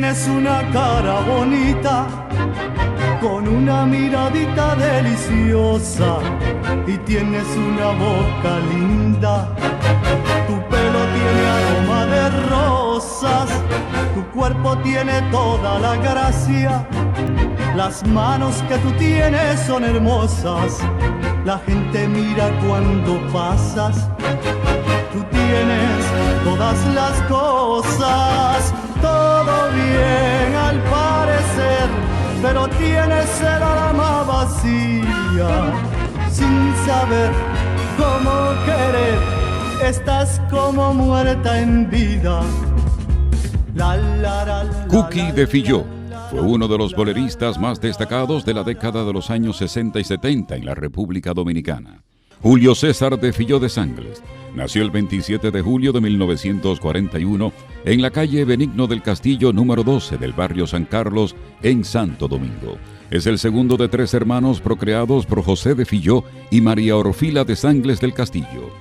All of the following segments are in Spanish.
tienes una cara bonita, con una miradita deliciosa, y tienes una boca linda. Tu pelo tiene aroma de rosas, tu cuerpo tiene toda la gracia. Las manos que tú tienes son hermosas, la gente mira cuando pasas. Tú tienes todas las cosas, todo bien al parecer, pero tienes el alma vacía, sin saber cómo querer, estás como muerta en vida. Cookie de Filló fue uno de los boleristas más destacados de la década de los años 60 y 70 en la República Dominicana. Julio César de Filló de Sangles nació el 27 de julio de 1941 en la calle Benigno del Castillo número 12 del barrio San Carlos en Santo Domingo. Es el segundo de 3 hermanos procreados por José de Filló y María Orfila de Sangles del Castillo.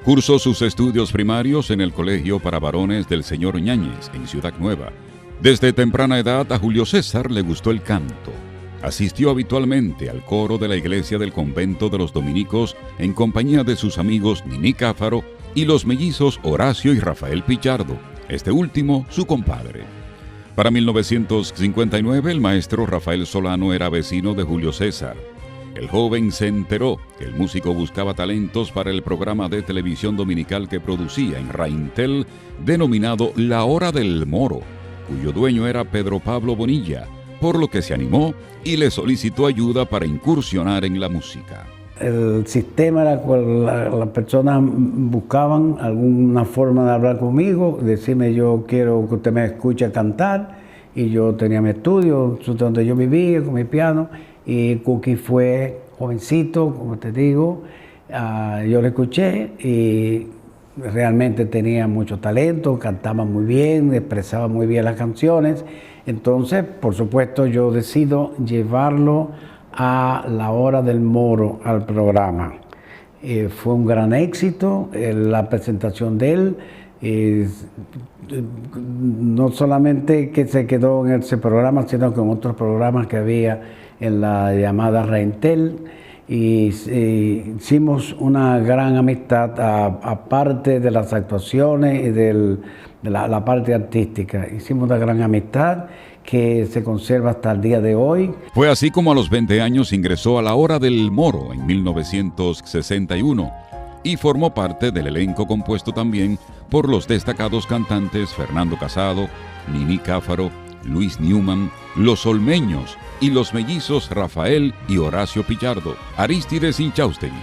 Cursó sus estudios primarios en el Colegio para Varones del Señor Ñáñez en Ciudad Nueva. Desde temprana edad a Julio César le gustó el canto. Asistió habitualmente al coro de la iglesia del convento de los dominicos en compañía de sus amigos Niní Cáfaro y los mellizos Horacio y Rafael Pichardo, este último su compadre. Para 1959 el maestro Rafael Solano era vecino de Julio César. El joven se enteró que el músico buscaba talentos para el programa de televisión dominical que producía en Raintel denominado La Hora del Moro, cuyo dueño era Pedro Pablo Bonilla, por lo que se animó y le solicitó ayuda para incursionar en la música. El sistema era que las personas buscaban alguna forma de hablar conmigo, decirme yo quiero que usted me escuche cantar, y yo tenía mi estudio donde yo vivía con mi piano, y Cookie fue jovencito, como te digo, yo lo escuché y realmente tenía mucho talento, cantaba muy bien, expresaba muy bien las canciones. Entonces, por supuesto, yo decido llevarlo a La Hora del Moro, al programa. Fue un gran éxito la presentación de él. No solamente que se quedó en ese programa, sino que en otros programas que había en la llamada Raintel. Y hicimos una gran amistad, aparte de las actuaciones y de la parte artística. Hicimos una gran amistad que se conserva hasta el día de hoy. Fue así como a los 20 años ingresó a La Hora del Moro en 1961 y formó parte del elenco compuesto también por los destacados cantantes Fernando Casado, Niní Cáfaro, Luis Newman, Los Olmeños y los mellizos Rafael y Horacio Pichardo, Arístides Inchaustegui,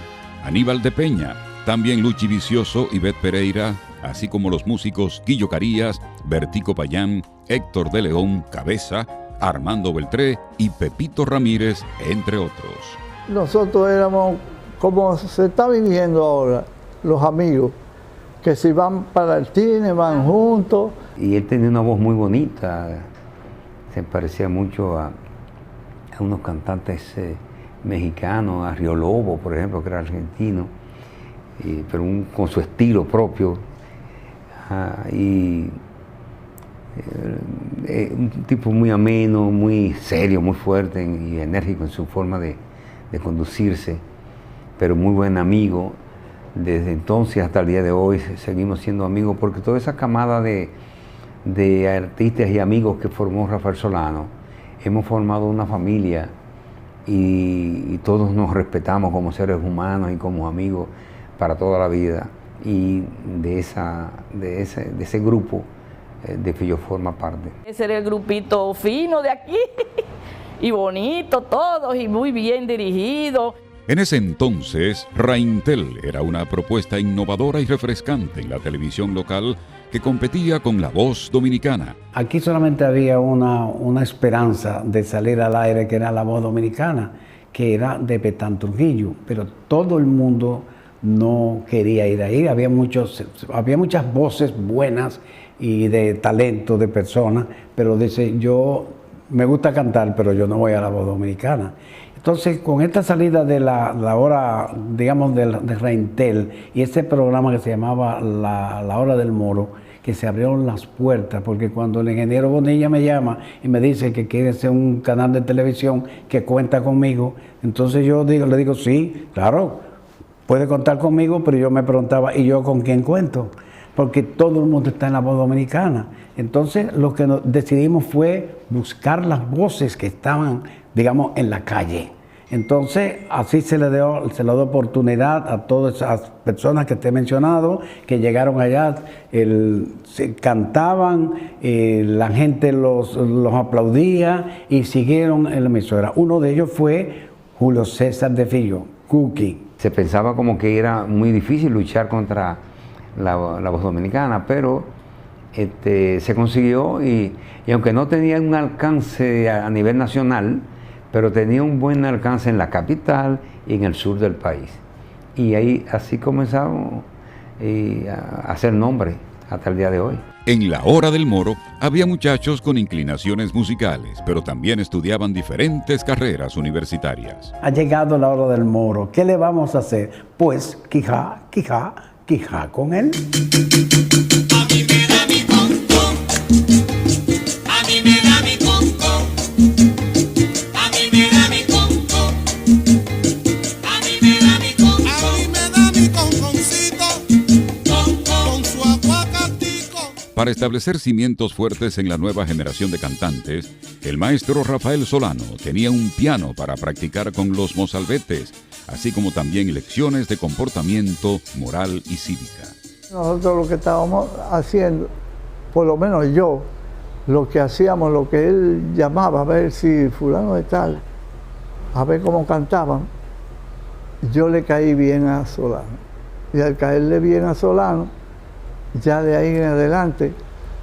Aníbal de Peña, también Luchi Vicioso, Ivette Pereira, así como los músicos Guillo Carías, Bertico Payán, Héctor de León Cabeza, Armando Beltré y Pepito Ramírez, entre otros. Nosotros éramos, como se está viviendo ahora, los amigos, que si van para el cine, van juntos. Y él tenía una voz muy bonita, se parecía mucho a unos cantantes mexicanos, a Río Lobo, por ejemplo, que era argentino, pero con su estilo propio. Un tipo muy ameno, muy serio, muy fuerte y enérgico en su forma de conducirse, pero muy buen amigo. Desde entonces hasta el día de hoy seguimos siendo amigos, porque toda esa camada de artistas y amigos que formó Rafael Solano, hemos formado una familia y todos nos respetamos como seres humanos y como amigos para toda la vida. Y de ese grupo de Filló forma parte. Ese era el grupito fino de aquí, y bonito todos, y muy bien dirigido. En ese entonces, Raintel era una propuesta innovadora y refrescante en la televisión local que competía con La Voz Dominicana. Aquí solamente había una esperanza de salir al aire, que era La Voz Dominicana, que era de Petán Trujillo, pero todo el mundo no quería ir ahí. Había muchas voces buenas y de talento de personas, pero dice, yo me gusta cantar, pero yo no voy a La Voz Dominicana. Entonces, con esta salida de la hora, digamos, de Raintel y ese programa que se llamaba La Hora del Moro, que se abrieron las puertas, porque cuando el ingeniero Bonilla me llama y me dice que quiere hacer un canal de televisión que cuenta conmigo, entonces le digo, sí, claro, puede contar conmigo, pero yo me preguntaba, ¿y yo con quién cuento? Porque todo el mundo está en La Voz Dominicana. Entonces lo que decidimos fue buscar las voces que estaban, digamos, en la calle. Entonces, así se le dio oportunidad a todas esas personas que te he mencionado, que llegaron allá, cantaban, la gente los aplaudía y siguieron en la emisora. Uno de ellos fue Julio César de Fillo, Cookie. Se pensaba como que era muy difícil luchar contra la Voz Dominicana, pero se consiguió y aunque no tenía un alcance a nivel nacional, pero tenía un buen alcance en la capital y en el sur del país. Y ahí así comenzamos a hacer nombre hasta el día de hoy. En la Hora del Moro había muchachos con inclinaciones musicales, pero también estudiaban diferentes carreras universitarias. Ha llegado la Hora del Moro. ¿Qué le vamos a hacer? Pues quijá, quijá, quijá con él. A mí me da mi concón, a mí me da mi concón, a mí me da mi concón, a mí me da mi concón, a mí me da mi conconcito, con su aguacatico. Para establecer cimientos fuertes en la nueva generación de cantantes, el maestro Rafael Solano tenía un piano para practicar con los mozalbetes, así como también lecciones de comportamiento, moral y cívica. Nosotros lo que estábamos haciendo, por lo menos yo, lo que hacíamos, lo que él llamaba, a ver si fulano de tal, a ver cómo cantaban, yo le caí bien a Solano. Y al caerle bien a Solano, ya de ahí en adelante,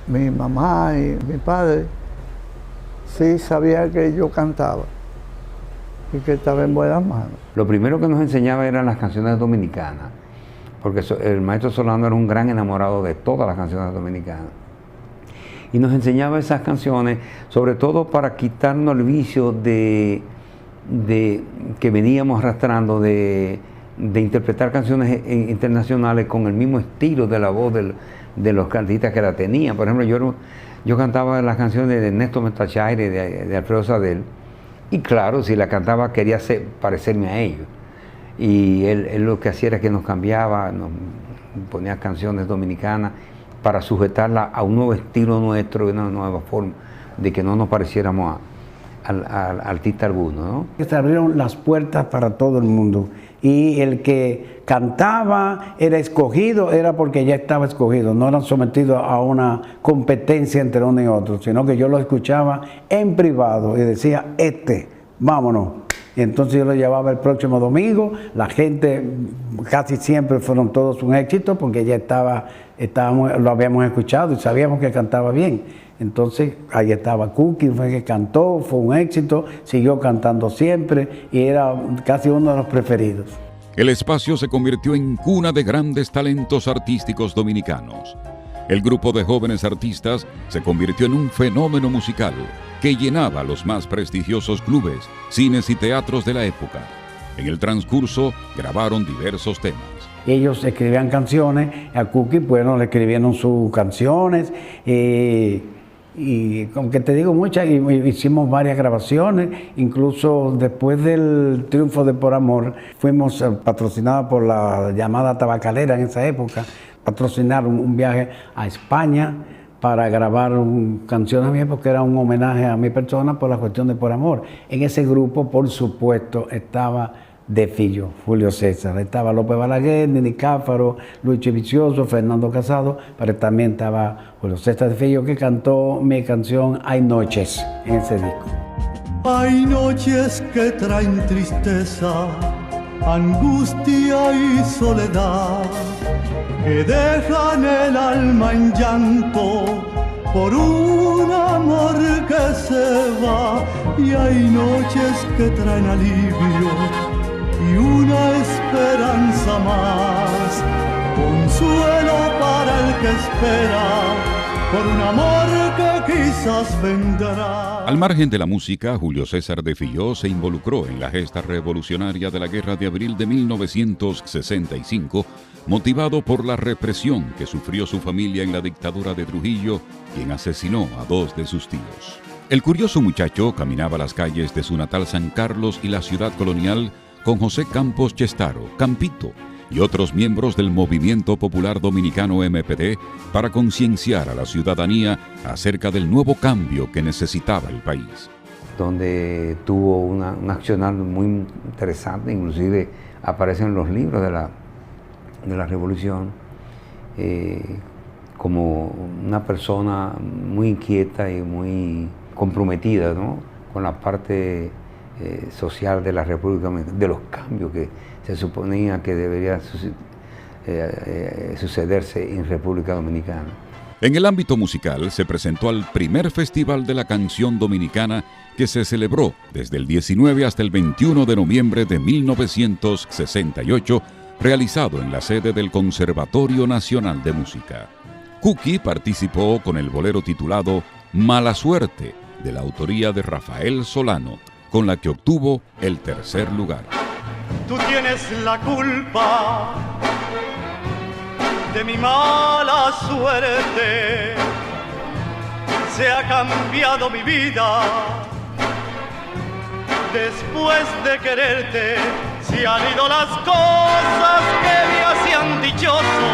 mi mamá y mi padre sí sabían que yo cantaba y que estaba en buenas manos. Lo primero que nos enseñaba eran las canciones dominicanas, porque el maestro Solano era un gran enamorado de todas las canciones dominicanas. Y nos enseñaba esas canciones, sobre todo para quitarnos el vicio de que veníamos arrastrando de interpretar canciones internacionales con el mismo estilo de la voz de los artistas que la tenían. Por ejemplo, yo cantaba las canciones de Ernesto Metachaire, de Alfredo Sadel, y claro, si la cantaba quería parecerme a ellos. Y él lo que hacía era que nos cambiaba, nos ponía canciones dominicanas para sujetarla a un nuevo estilo nuestro, una nueva forma, de que no nos pareciéramos al artista alguno, ¿no? Se abrieron las puertas para todo el mundo y el que cantaba era escogido, era porque ya estaba escogido, no eran sometidos a una competencia entre uno y otro, sino que yo lo escuchaba en privado y decía, vámonos. Y entonces yo lo llevaba el próximo domingo, la gente casi siempre fueron todos un éxito porque ya lo habíamos escuchado y sabíamos que cantaba bien. Entonces ahí estaba Cookie, fue que cantó, fue un éxito, siguió cantando siempre y era casi uno de los preferidos. El espacio se convirtió en cuna de grandes talentos artísticos dominicanos. El grupo de jóvenes artistas se convirtió en un fenómeno musical que llenaba los más prestigiosos clubes, cines y teatros de la época. En el transcurso grabaron diversos temas. Ellos escribían canciones, a Cookie, bueno, le escribieron sus canciones y como que te digo muchas, hicimos varias grabaciones, incluso después del triunfo de Por Amor, fuimos patrocinados por la llamada tabacalera en esa época, patrocinaron un viaje a España para grabar canciones mías porque era un homenaje a mi persona por la cuestión de Por Amor. En ese grupo, por supuesto, estaba De Fillo, Julio César, estaba López Balaguer, Nini Cáfaro, Luis Vicioso, Fernando Casado, pero también estaba Julio César De Fillo que cantó mi canción Hay Noches en ese disco. Hay noches que traen tristeza, angustia y soledad, que dejan el alma en llanto por un amor que se va. Y hay noches que traen alivio y una esperanza más, consuelo para el que espera por un amor que quizás vendrá. Al margen de la música, Julio César de Filló se involucró en la gesta revolucionaria de la Guerra de Abril de 1965, motivado por la represión que sufrió su familia en la dictadura de Trujillo, quien asesinó a 2 de sus tíos. El curioso muchacho caminaba las calles de su natal San Carlos y la ciudad colonial con José Campos Chestaro, Campito, y otros miembros del Movimiento Popular Dominicano MPD para concienciar a la ciudadanía acerca del nuevo cambio que necesitaba el país. Donde tuvo un accionar muy interesante, inclusive aparece en los libros de la Revolución, como una persona muy inquieta y muy comprometida, ¿no?, con la parte social de la República Dominicana, de los cambios que se suponía que debería sucederse en República Dominicana. En el ámbito musical se presentó al primer Festival de la Canción Dominicana que se celebró desde el 19 hasta el 21 de noviembre de 1968, realizado en la sede del Conservatorio Nacional de Música. Cookie participó con el bolero titulado Mala Suerte, de la autoría de Rafael Solano, con la que obtuvo el tercer lugar. Tú tienes la culpa de mi mala suerte. Se ha cambiado mi vida. Después de quererte, se han ido las cosas que me hacían dichoso.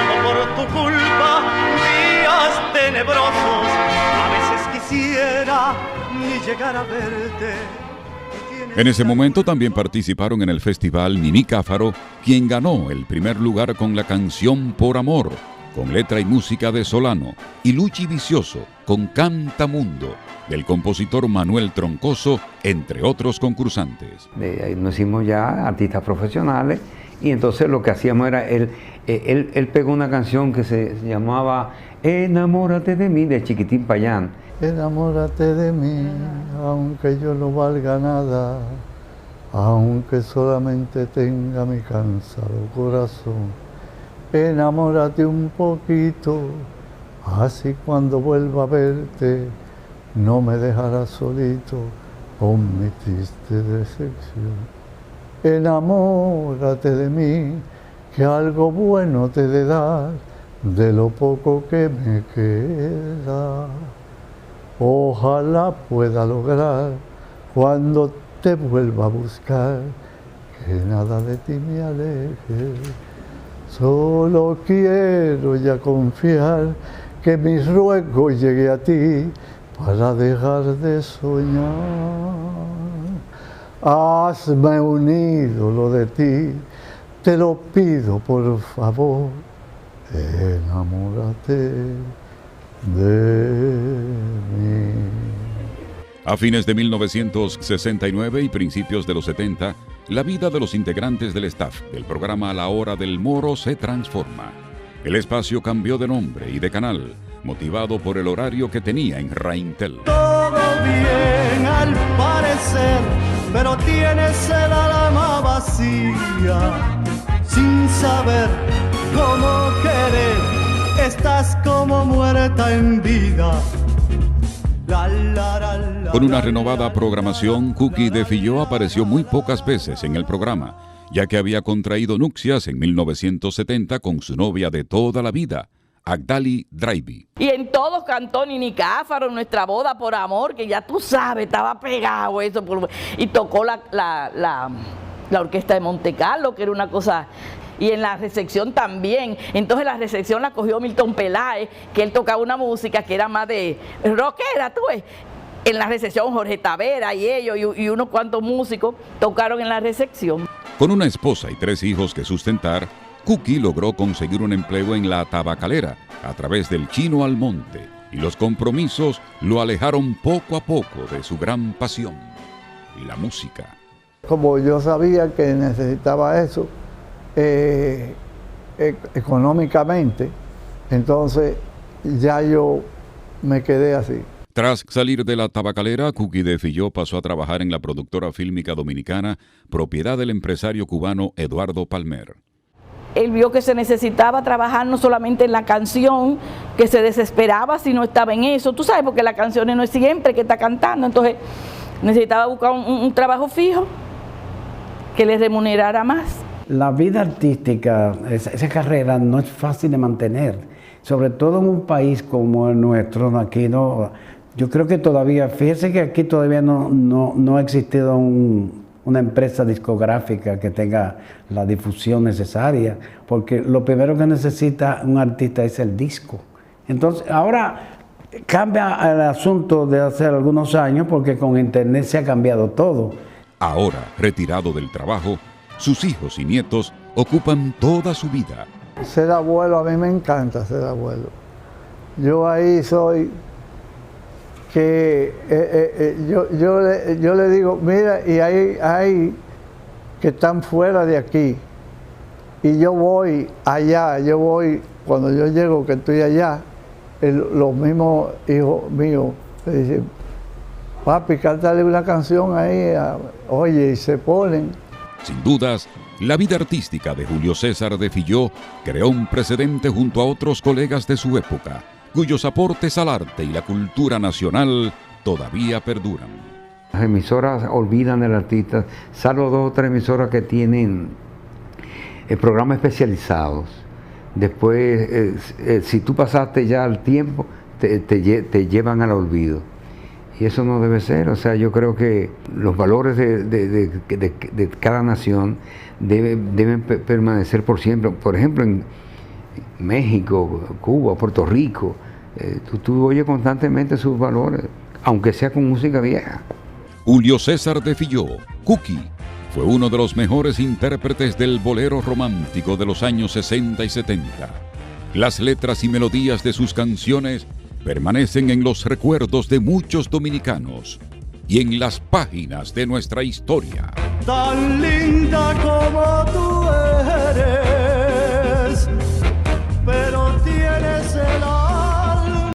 Todo por tu culpa, días tenebrosos. A veces quisiera ni llegar a verte. En ese momento también participaron en el festival Nini Cáfaro, quien ganó el primer lugar con la canción Por Amor, con letra y música de Solano, y Luchi Vicioso, con Canta Mundo, del compositor Manuel Troncoso, entre otros concursantes. De ahí nos hicimos ya artistas profesionales, y entonces lo que hacíamos era, él pegó una canción que se llamaba Enamórate de mí, de Chiquitín Payán. Enamórate de mí, aunque yo no valga nada, aunque solamente tenga mi cansado corazón. Enamórate un poquito, así cuando vuelva a verte, no me dejarás solito con mi triste decepción. Enamórate de mí, que algo bueno te he de dar, de lo poco que me queda. Ojalá pueda lograr, cuando te vuelva a buscar, que nada de ti me aleje. Solo quiero ya confiar que mi ruego llegue a ti para dejar de soñar. Hazme un ídolo de ti, te lo pido por favor, enamórate de mí. A fines de 1969 y principios de los 70, la vida de los integrantes del staff del programa A la Hora del Moro se transforma. El espacio cambió de nombre y de canal, motivado por el horario que tenía en Raintel. Todo bien al parecer, pero tienes el alma vacía, sin saber cómo querer, estás como muerta en vida. Con una renovada programación, Cookie de Filló apareció muy pocas veces en el programa, ya que había contraído nupcias en 1970 con su novia de toda la vida, Agdali Draiby. Y en todos cantó Nini Cáfaro, Nuestra Boda por Amor, que ya tú sabes, estaba pegado eso. Y tocó la orquesta de Monte Carlo, que era una cosa. Y en la recepción también. Entonces la recepción la cogió Milton Peláez, que él tocaba una música que era más de rockera, tú ves. En la recepción Jorge Tavera y ellos y unos cuantos músicos tocaron en la recepción. Con una esposa y 3 hijos que sustentar, Cookie logró conseguir un empleo en la tabacalera a través del Chino Almonte, y los compromisos lo alejaron poco a poco de su gran pasión, la música. Como yo sabía que necesitaba eso económicamente, entonces ya yo me quedé así. Tras salir de la tabacalera, Cookie de Filló pasó a trabajar en la productora fílmica dominicana, propiedad del empresario cubano Eduardo Palmer. él vio que se necesitaba trabajar no solamente en la canción, que se desesperaba si no estaba en eso, tú sabes, porque las canciones no es siempre que está cantando, entonces necesitaba buscar un trabajo fijo que le remunerara más. La vida artística, esa carrera no es fácil de mantener, sobre todo en un país como el nuestro, aquí no, yo creo que todavía, fíjese que aquí todavía no ha existido una empresa discográfica que tenga la difusión necesaria, porque lo primero que necesita un artista es el disco. Entonces, ahora cambia el asunto de hace algunos años, porque con internet se ha cambiado todo. Ahora, retirado del trabajo, sus hijos y nietos ocupan toda su vida. Ser abuelo, a mí me encanta ser abuelo. Yo ahí soy que yo le digo, mira, y hay que están fuera de aquí. Y yo voy allá, cuando yo llego, que estoy allá, los mismos hijos míos me dicen, papi, cántale una canción ahí, oye, y se ponen. Sin dudas, la vida artística de Julio César de Filló creó un precedente junto a otros colegas de su época, cuyos aportes al arte y la cultura nacional todavía perduran. Las emisoras olvidan del artista, salvo 2 o 3 emisoras que tienen programas especializados. Después, si tú pasaste ya el tiempo, te llevan al olvido. Y eso no debe ser. O sea, yo creo que los valores de cada nación deben permanecer por siempre. Por ejemplo, en México, Cuba, Puerto Rico, tú oyes constantemente sus valores, aunque sea con música vieja. Julio César de Filló, Cookie, fue uno de los mejores intérpretes del bolero romántico de los años 60 y 70. Las letras y melodías de sus canciones permanecen en los recuerdos de muchos dominicanos y en las páginas de nuestra historia. Tan linda como tú eres.